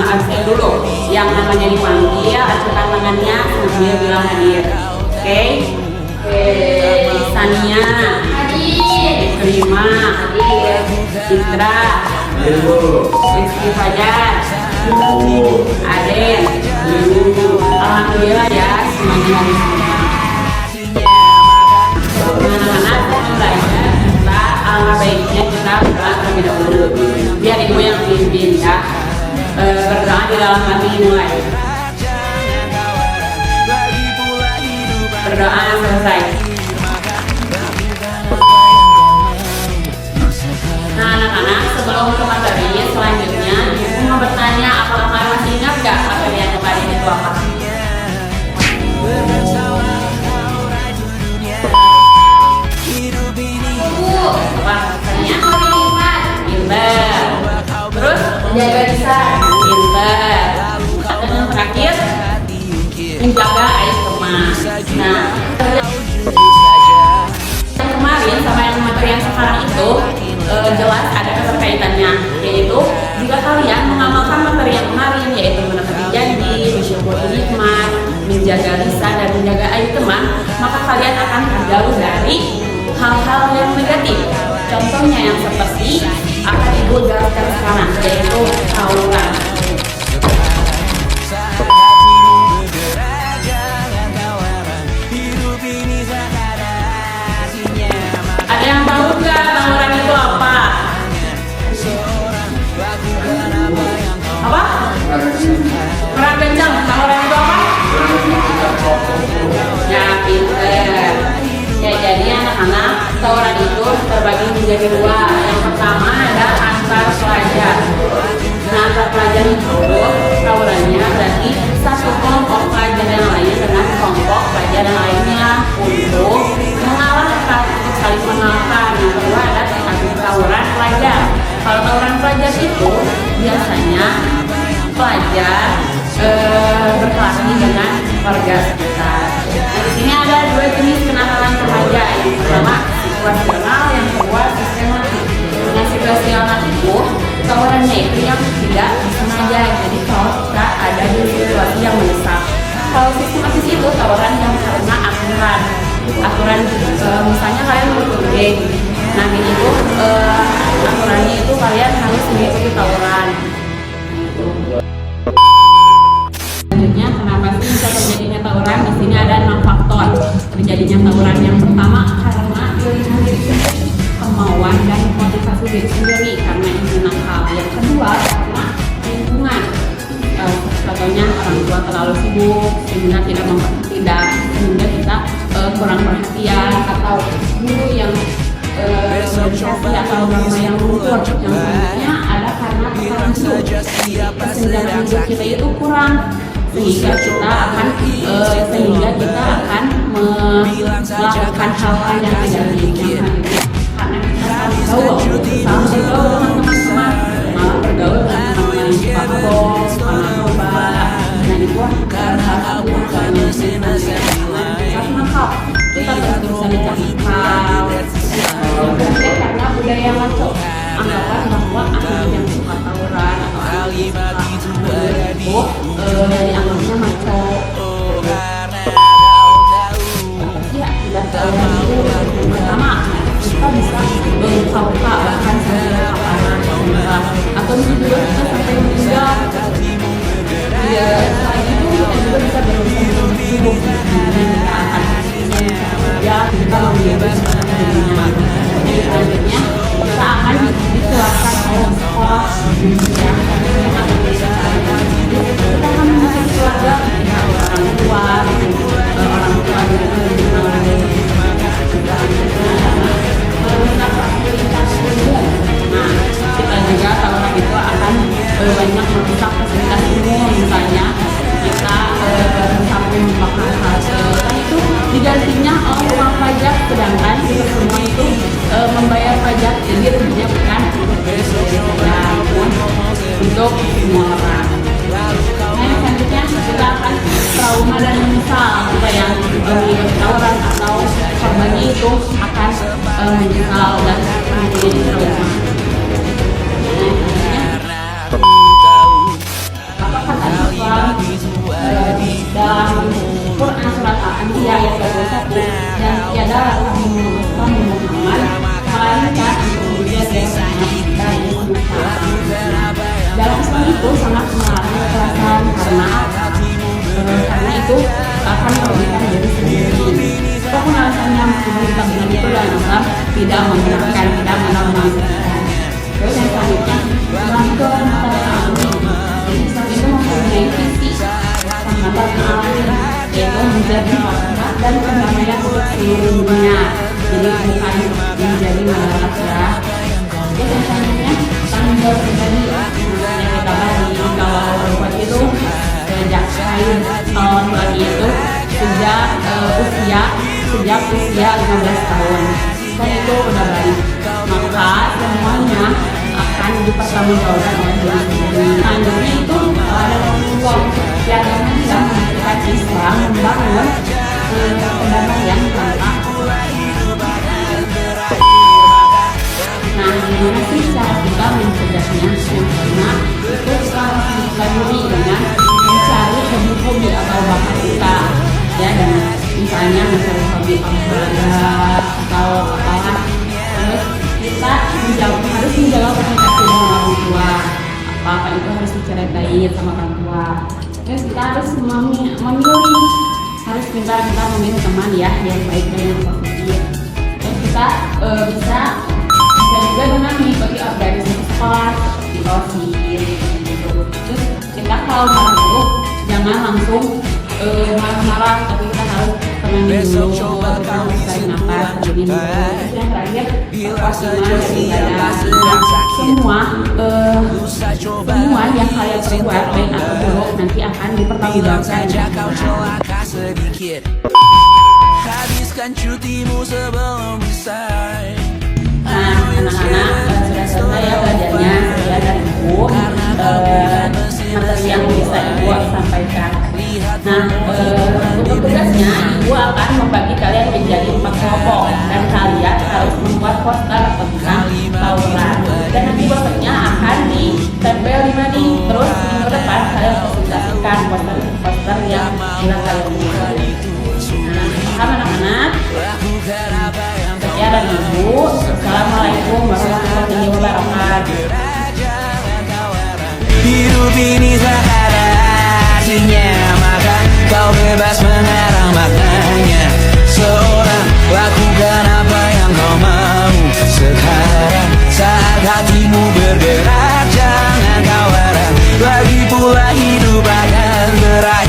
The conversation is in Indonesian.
absen dulu. Yang namanya dipanggil, acungkan tangannya sambil bilang hadir. Oke? Sania, Prima, Citra, Rizky Fajar, Aden. Alhamdulillah ya semuanya hari semua. Anak-anak belajar kita alangkah baiknya kita berdoa terlebih dahulu. Biar ibu yang pimpin ya. Berdoa di dalam hati mulai. Berdoa selesai. Nah anak-anak, sebelum ke materi selanjutnya, ibu mau bertanya apakah kalian masih ingat nggak materi yang kemarin itu apa? Pinter. Terus menjaga lisan. Pinter. Dan yang terakhir menjaga air kemas. Nah, yang kemarin sama yang materi yang sekarang itu jelas ada keterkaitannya, yaitu jika kalian mengamalkan materi yang kemarin, yaitu menepati janji, bersyukur nikmat, menjaga lisan dan menjaga air teman, maka kalian akan terjauh dari hal-hal yang negatif. Contohnya yang seperti akan ibu jelaskan sekarang, yaitu tawuran. Ada yang tahu nggak tawuran itu apa? Apa? Perang kencang. Tawuran itu apa? Ya, pinter. Ya, jadi anak-anak, tawuran itu terbagi menjadi dua. Yang pertama ada antar pelajar. Nah, antar pelajar itu tawurannya berarti satu kelompok pelajar yang lain dengan kelompok pelajar yang lainnya untuk mengalahkan, saling mengalahkan. Yang kedua ada tawuran pelajar. Kalau tawuran pelajar itu biasanya pelajar berkelahi dengan warga sekitar. Nah, di sini ada dua jenis kenakalan remaja. Yang pertama situasional, yang kedua sistematik. Nah, situasional itu tawurannya itu yang tidak sengaja. Jadi kalau kita ada di situasi yang mendesak. Kalau sistematis itu tawuran yang karena aturan misalnya kalian berikut geng. Nah, ini itu aturannya itu kalian harus mengikuti tawuran. Selanjutnya, kenapa sih bisa terjadinya tawuran? Di sini ada 6 faktor terjadinya tawuran. Yang pertama karena pilihan diri sendiri, kemauan dan motivasi diri sendiri karena ingin nakal. Yang kedua karena lingkungan. Contohnya orang tua terlalu sibuk sehingga sehingga kita kurang perhatian, atau guru yang atau norma yang luntur. Yang selanjutnya ada karena tekanan hidup, kesenjangan hidup kita itu kurang sehingga kita akan melakukan hal-hal yang tidak diinginkan. Karena kita tahu dengan teman-teman, malah bergaul dengan teman-teman yang mabok, narkoba. Nah, itu hal-hal kita terus bisa dicakap. Karena budaya maco, anggapan bahwa anak yang suka tawuran atau anak yang suka itu dianggapnya maco. Ya, tidak tawuran itu yang pertama kita bisa buka bahkan sampai kapanan atau juga kita sampai meninggal. Ya, selain itu kita juga bisa berusaha hidup kita akan ya kita menjaga semuanya. Jadi selanjutnya kita akan dikeluarkan oleh sekolah ya, kita akan mengusir keluarga, orang tua nah kita juga kalau itu akan banyak merusak fasilitas umum. Misalnya kita sampai memakan hasil itu digantinya oleh uang pajak, sedangkan kita semua itu membayar pajak, jadi ruginya bukan untuk semua orang. Nah, selanjutnya kita akan trauma dan menyesal. Kita yang tawuran atau korbannya itu akan menyesal dan menjadi trauma. itu sangat melarang kekerasan karena itu akan merugikan diri sendiri. Apapun alasannya menghubungi tabungan itu dan asal tidak menggunakan, tidak menormalkan. Terus yang selanjutnya, Islam itu mata alami. Jadi Islam itu mempunyai visi mata alami, yaitu menjadi rahmat dan perdamaian untuk seluruh dunia. Jadi bukan menjadi masalah ya. Terus yang selanjutnya, tanggung jawab pribadi. Yang kita bagi kalau perempuan itu sejak tahun lagi itu sejak usia 15 tahun kan itu udah baik, maka semuanya akan dipertanggungjawabkan oleh diri sendiri. Selanjutnya itu ada tanggung yang bisa menentukan Islam membangun perdamaian tanpa. Nah, gimana sih cara kita mencegahnya? Yang pertama itu kita harus dipelajari dengan mencari hobi atau bakat kita, ya, dan misalnya mencari hobi olahraga atau apalah. Terus kita harus menjaga komunikasi dengan orang tua, apa itu harus diceritain sama orang tua. Terus kita harus memilih, harus pintar-pintar memilih teman ya yang baik dan yang positif. Terus kita bisa juga dengan mengikuti organisasi sekolah seperti OSIS gitu. Terus kita kalau marah itu jangan langsung marah-marah, tapi kita harus tenang dulu, kita harus tarik nafas, begini dulu. Terus yang terakhir kewajiban dari ibadah. Semua yang kalian perbuat baik atau buruk nanti akan dipertanggungjawabkan. Habiskan cutimu sebelum bisa. Nah, anak-anak sudah selesai ya belajarnya ya dari ibu, materi yang bisa ibu sampaikan. Nah, untuk tugasnya ibu akan membagi kalian menjadi 4 kelompok dan kalian harus membuat poster tentang Taurat. Dan nanti posternya akan ditempel di mana? Terus minggu depan kalian presentasikan poster yang sudah kalian buat. Nah, paham anak-anak? Sekian dari ibu. Assalamualaikum warahmatullahi wabarakatuh. Hidup ini tak ada artinya, maka kau bebas mengarang maknanya. Seorang lakukan apa yang kau mau. Sekarang saat hatimu bergerak, jangan kau harap lagi pula hidup akan berakhir.